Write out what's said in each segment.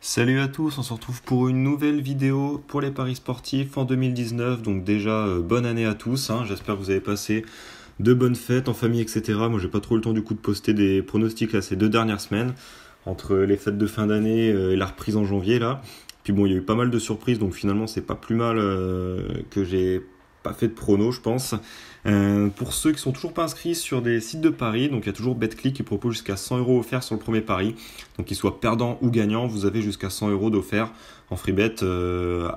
Salut à tous, on se retrouve pour une nouvelle vidéo pour les paris sportifs en 2019. Donc déjà, bonne année à tous, j'espère que vous avez passé de bonnes fêtes en famille, etc. Moi j'ai pas trop le temps du coup de poster des pronostics là, ces 2 dernières semaines, entre les fêtes de fin d'année et la reprise en janvier là. Puis bon, il y a eu pas mal de surprises, donc finalement c'est pas plus mal que j'ai pas fait de pronos, je pense. Pour ceux qui sont toujours pas inscrits sur des sites de paris, donc il y a toujours BetClick qui propose jusqu'à 100 € offerts sur le premier pari. Donc qu'il soit perdant ou gagnant, vous avez jusqu'à 100 € d'offerts en free bet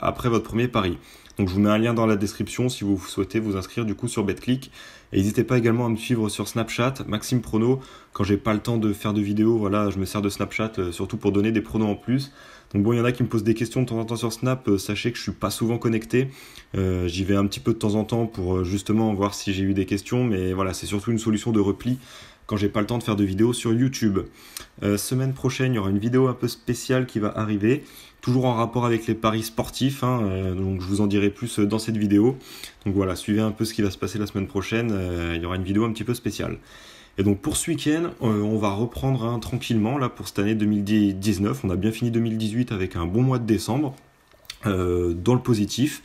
après votre premier pari. Donc je vous mets un lien dans la description si vous souhaitez vous inscrire du coup sur BetClick. Et n'hésitez pas également à me suivre sur Snapchat, Maxime Prono. Quand j'ai pas le temps de faire de vidéos, voilà, je me sers de Snapchat surtout pour donner des pronos en plus. Donc bon, il y en a qui me posent des questions de temps en temps sur Snap, sachez que je suis pas souvent connecté. J'y vais un petit peu de temps en temps pour justement voir si j'ai eu des questions, mais voilà, c'est surtout une solution de repli quand j'ai pas le temps de faire de vidéos sur YouTube. Semaine prochaine, il y aura une vidéo un peu spéciale qui va arriver, toujours en rapport avec les paris sportifs, donc je vous en dirai plus dans cette vidéo. Donc voilà, suivez un peu ce qui va se passer la semaine prochaine, il y aura une vidéo un petit peu spéciale. Et donc pour ce week-end, on va reprendre tranquillement là pour cette année 2019. On a bien fini 2018 avec un bon mois de décembre dans le positif.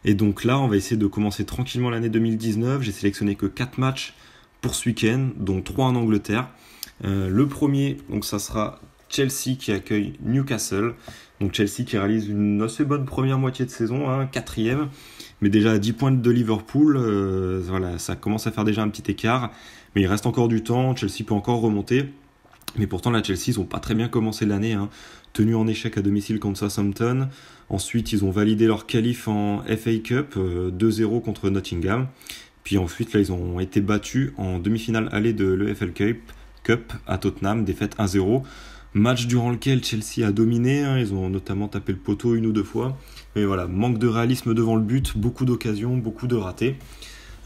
Et donc là, on va essayer de commencer tranquillement l'année 2019. J'ai sélectionné que 4 matchs pour ce week-end, dont 3 en Angleterre. Le premier, donc ça sera Chelsea qui accueille Newcastle. Donc Chelsea qui réalise une assez bonne première moitié de saison, 4e, mais déjà à 10 points de Liverpool. Voilà, ça commence à faire déjà un petit écart. Mais il reste encore du temps, Chelsea peut encore remonter. Mais pourtant, la Chelsea, ils n'ont pas très bien commencé l'année. Tenu en échec à domicile contre Southampton. Ensuite, ils ont validé leur qualif en FA Cup, 2-0 contre Nottingham. Puis ensuite, là, ils ont été battus en demi-finale allée de l'EFL Cup à Tottenham, défaite 1-0. Match durant lequel Chelsea a dominé. Ils ont notamment tapé le poteau une ou deux fois. Mais voilà, manque de réalisme devant le but, beaucoup d'occasions, beaucoup de ratés.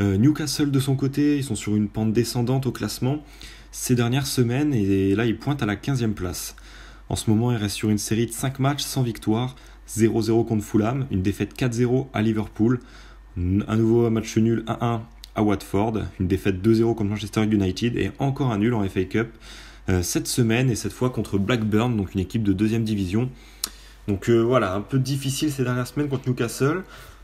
Newcastle de son côté, ils sont sur une pente descendante au classement ces dernières semaines et là ils pointent à la 15e place. En ce moment ils restent sur une série de 5 matchs sans victoire, 0-0 contre Fulham, une défaite 4-0 à Liverpool, un nouveau match nul 1-1 à Watford, une défaite 2-0 contre Manchester United et encore un nul en FA Cup cette semaine et cette fois contre Blackburn, donc une équipe de 2e division. Donc voilà, un peu difficile ces dernières semaines contre Newcastle.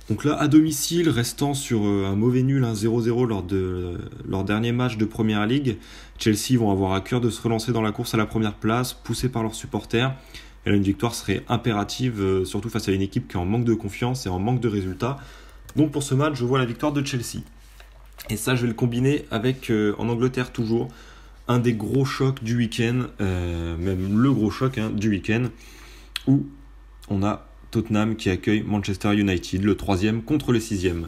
Donc là, à domicile, restant sur un mauvais nul, 0-0 lors de leur dernier match de Premier League, Chelsea vont avoir à cœur de se relancer dans la course à la première place, poussés par leurs supporters. Et là, une victoire serait impérative, surtout face à une équipe qui est en manque de confiance et en manque de résultats. Donc pour ce match, je vois la victoire de Chelsea. Et ça, je vais le combiner avec, en Angleterre toujours, un des gros chocs du week-end, même le gros choc du week-end, où on a Tottenham qui accueille Manchester United, le 3e contre le 6e.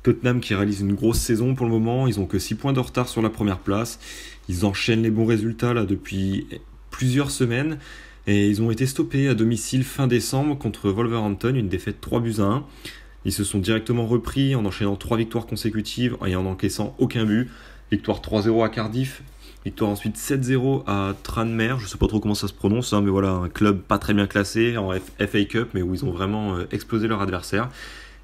Tottenham qui réalise une grosse saison pour le moment, ils ont que 6 points de retard sur la première place. Ils enchaînent les bons résultats là depuis plusieurs semaines et ils ont été stoppés à domicile fin décembre contre Wolverhampton, une défaite 3-1. Ils se sont directement repris en enchaînant 3 victoires consécutives et en encaissant aucun but. Victoire 3-0 à Cardiff. Victoire ensuite 7-0 à Tranmere, je ne sais pas trop comment ça se prononce, mais voilà, un club pas très bien classé en FA Cup, mais où ils ont vraiment explosé leur adversaire.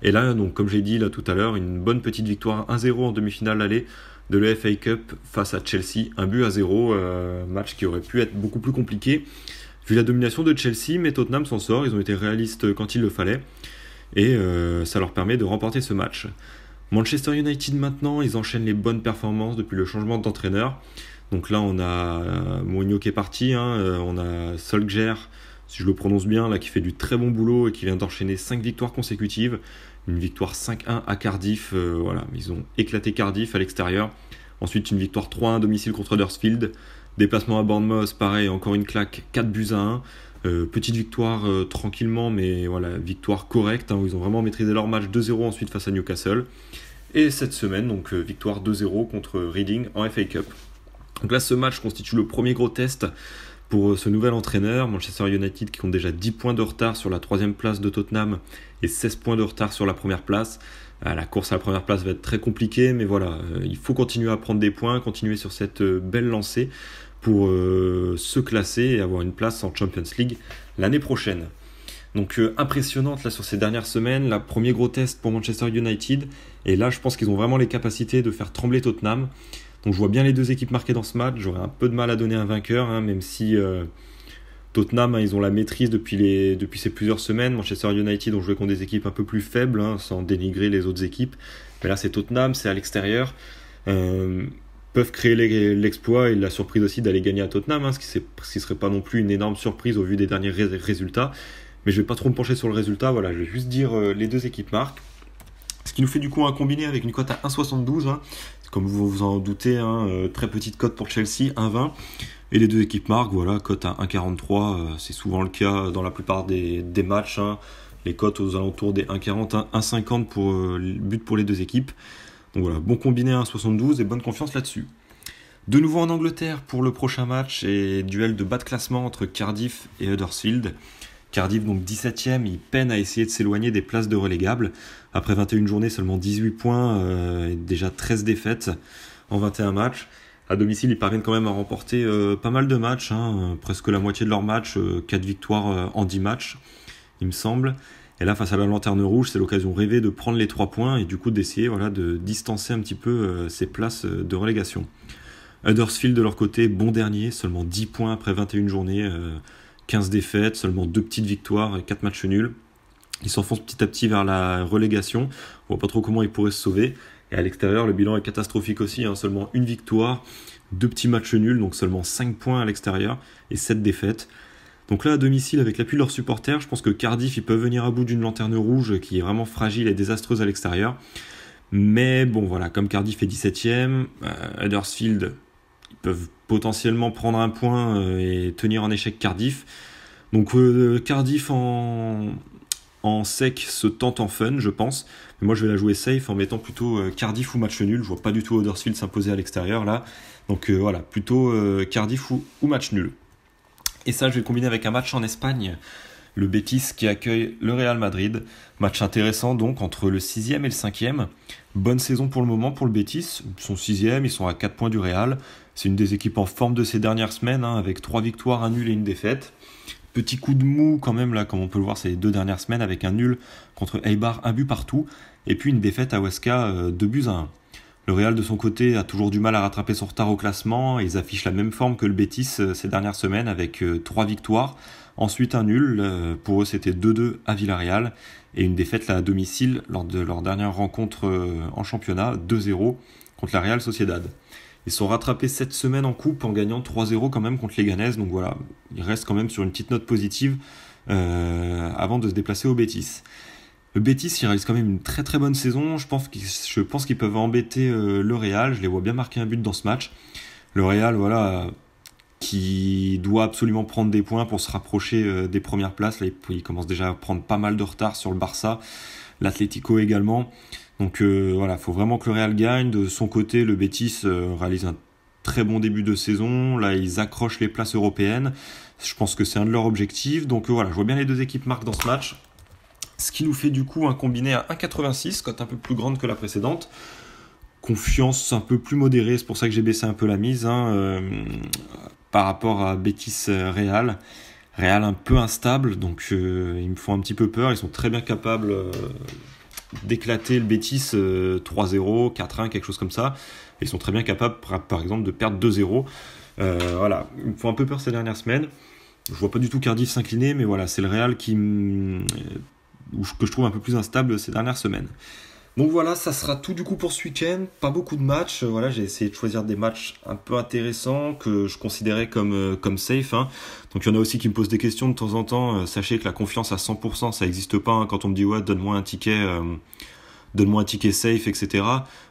Et là, donc, comme j'ai dit là tout à l'heure, une bonne petite victoire 1-0 en demi-finale allée de l'FA Cup face à Chelsea, 1-0, match qui aurait pu être beaucoup plus compliqué vu la domination de Chelsea, mais Tottenham s'en sort, ils ont été réalistes quand il le fallait, et ça leur permet de remporter ce match. Manchester United maintenant, ils enchaînent les bonnes performances depuis le changement d'entraîneur. Donc là, on a Mourinho qui est parti, on a Solskjaer, si je le prononce bien, là, qui fait du très bon boulot et qui vient d'enchaîner 5 victoires consécutives. Une victoire 5-1 à Cardiff, voilà, ils ont éclaté Cardiff à l'extérieur. Ensuite, une victoire 3-1 à domicile contre Huddersfield. Déplacement à Bournemouth, pareil, encore une claque, 4-1. Petite victoire tranquillement, mais voilà, victoire correcte, où ils ont vraiment maîtrisé leur match 2-0 ensuite face à Newcastle. Et cette semaine, donc victoire 2-0 contre Reading en FA Cup. Donc là, ce match constitue le premier gros test pour ce nouvel entraîneur, Manchester United, qui compte déjà 10 points de retard sur la 3e place de Tottenham et 16 points de retard sur la première place. La course à la première place va être très compliquée, mais voilà, il faut continuer à prendre des points, continuer sur cette belle lancée pour se classer et avoir une place en Champions League l'année prochaine. Donc impressionnante là sur ces dernières semaines, le premier gros test pour Manchester United, et là je pense qu'ils ont vraiment les capacités de faire trembler Tottenham. Donc je vois bien les deux équipes marquées dans ce match, j'aurais un peu de mal à donner un vainqueur, même si Tottenham, hein, ils ont la maîtrise depuis ces plusieurs semaines. Manchester United ont joué contre des équipes un peu plus faibles, hein, sans dénigrer les autres équipes. Mais là, c'est Tottenham, c'est à l'extérieur. Peuvent créer l'exploit et la surprise aussi d'aller gagner à Tottenham, hein, ce qui serait pas non plus une énorme surprise au vu des derniers résultats. Mais je vais pas trop me pencher sur le résultat, voilà, je vais juste dire les deux équipes marquent. Ce qui nous fait du coup un combiné avec une cote à 1,72, hein. Comme vous vous en doutez, hein, très petite cote pour Chelsea, 1,20. Et les deux équipes marquent, voilà, cote à 1,43, c'est souvent le cas dans la plupart des matchs, hein. Les cotes aux alentours des 1,40, 1,50 pour le but pour les deux équipes. Donc voilà, bon combiné à 1,72 et bonne confiance là-dessus. De nouveau en Angleterre pour le prochain match et duel de bas de classement entre Cardiff et Huddersfield. Cardiff donc 17ème, il peine à essayer de s'éloigner des places de relégables. Après 21 journées, seulement 18 points et déjà 13 défaites en 21 matchs. À domicile, ils parviennent quand même à remporter pas mal de matchs, hein, presque la moitié de leurs matchs, 4 victoires en 10 matchs, il me semble. Et là, face à la Lanterne Rouge, c'est l'occasion rêvée de prendre les 3 points et du coup d'essayer de distancer un petit peu ces places de relégation. Huddersfield, de leur côté, bon dernier, seulement 10 points après 21 journées, 15 défaites, seulement 2 petites victoires et 4 matchs nuls. Ils s'enfoncent petit à petit vers la relégation. On voit pas trop comment ils pourraient se sauver. Et à l'extérieur, le bilan est catastrophique aussi, hein, seulement 1 victoire, 2 petits matchs nuls, donc seulement 5 points à l'extérieur et 7 défaites. Donc là, à domicile, avec l'appui de leurs supporters, je pense que Cardiff, ils peuvent venir à bout d'une Lanterne Rouge qui est vraiment fragile et désastreuse à l'extérieur. Mais bon, voilà, comme Cardiff est 17ème, Huddersfield, ils peuvent potentiellement prendre un point et tenir en échec Cardiff. Donc Cardiff en sec se tente en fun, je pense. Mais moi, je vais la jouer safe en mettant plutôt Cardiff ou match nul. Je vois pas du tout Huddersfield s'imposer à l'extérieur là. Donc voilà, plutôt Cardiff ou match nul. Et ça, je vais le combiner avec un match en Espagne. Le Betis qui accueille le Real Madrid. Match intéressant donc entre le 6e et le 5e. Bonne saison pour le moment pour le Betis. Ils sont 6e, ils sont à 4 points du Real. C'est une des équipes en forme de ces dernières semaines, hein, avec 3 victoires, un nul et une défaite. Petit coup de mou quand même, là, comme on peut le voir ces 2 dernières semaines, avec un nul contre Eibar, 1 but partout. Et puis une défaite à Huesca, 2-1. Le Real, de son côté, a toujours du mal à rattraper son retard au classement. Ils affichent la même forme que le Betis ces dernières semaines, avec 3 victoires. Ensuite, un nul. Pour eux, c'était 2-2 à Villarreal. Et une défaite là, à domicile lors de leur dernière rencontre en championnat, 2-0 contre la Real Sociedad. Ils sont rattrapés cette semaine en coupe en gagnant 3-0 quand même contre les Leganés. Donc voilà, ils restent quand même sur une petite note positive avant de se déplacer au Betis. Le Betis, il réalise quand même une très très bonne saison. Je pense qu'ils peuvent embêter le Real. Je les vois bien marquer un but dans ce match. Le Real, voilà, qui doit absolument prendre des points pour se rapprocher des premières places. Là, il commence déjà à prendre pas mal de retard sur le Barça. L'Atlético également. Donc voilà, il faut vraiment que le Real gagne. De son côté, le Betis réalise un très bon début de saison. Là, ils accrochent les places européennes. Je pense que c'est un de leurs objectifs. Donc voilà, je vois bien les deux équipes marquent dans ce match. Ce qui nous fait du coup un combiné à 1,86, cote un peu plus grande que la précédente. Confiance un peu plus modérée, c'est pour ça que j'ai baissé un peu la mise par rapport à Betis Real. Real un peu instable, donc ils me font un petit peu peur. Ils sont très bien capables d'éclater le Betis 3-0, 4-1, quelque chose comme ça. Et ils sont très bien capables, par exemple, de perdre 2-0. Voilà, ils me font un peu peur ces dernières semaines. Je vois pas du tout Cardiff s'incliner, mais voilà, c'est le Real que je trouve un peu plus instable ces dernières semaines. Donc voilà, ça sera tout du coup pour ce week-end. Pas beaucoup de matchs. Voilà, j'ai essayé de choisir des matchs un peu intéressants que je considérais comme safe, hein. Donc il y en a aussi qui me posent des questions de temps en temps. Sachez que la confiance à 100%, ça n'existe pas, hein. Quand on me dit ouais, donne-moi un ticket safe, etc.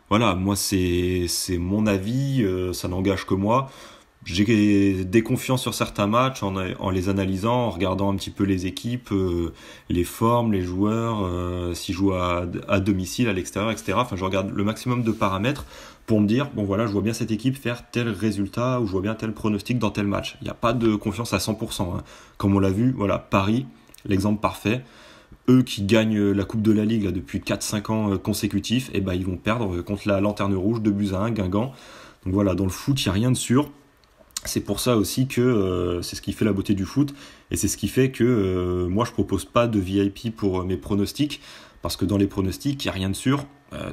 Voilà, moi c'est mon avis, ça n'engage que moi. J'ai des confiances sur certains matchs en les analysant, en regardant un petit peu les équipes, les formes, les joueurs, s'ils jouent à domicile, à l'extérieur, etc. Enfin, je regarde le maximum de paramètres pour me dire, bon voilà, je vois bien cette équipe faire tel résultat ou je vois bien tel pronostic dans tel match. Il n'y a pas de confiance à 100%, hein. Comme on l'a vu, voilà, Paris, l'exemple parfait. Eux qui gagnent la Coupe de la Ligue là, depuis 4-5 ans consécutifs, et ben, ils vont perdre contre la Lanterne Rouge 2-1, Guingamp. Donc voilà, dans le foot, il n'y a rien de sûr. C'est pour ça aussi que c'est ce qui fait la beauté du foot et c'est ce qui fait que moi je propose pas de VIP pour mes pronostics parce que dans les pronostics il n'y a rien de sûr.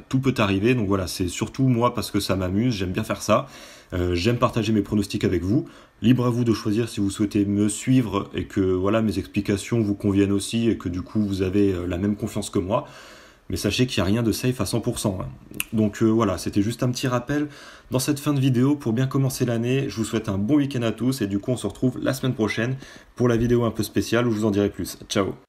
tout peut arriver, donc voilà, c'est surtout moi parce que ça m'amuse, j'aime bien faire ça, j'aime partager mes pronostics avec vous, libre à vous de choisir si vous souhaitez me suivre et que voilà mes explications vous conviennent aussi et que du coup vous avez la même confiance que moi, mais sachez qu'il n'y a rien de safe à 100%. Hein. Donc voilà, c'était juste un petit rappel dans cette fin de vidéo pour bien commencer l'année, je vous souhaite un bon week-end à tous et du coup on se retrouve la semaine prochaine pour la vidéo un peu spéciale où je vous en dirai plus. Ciao.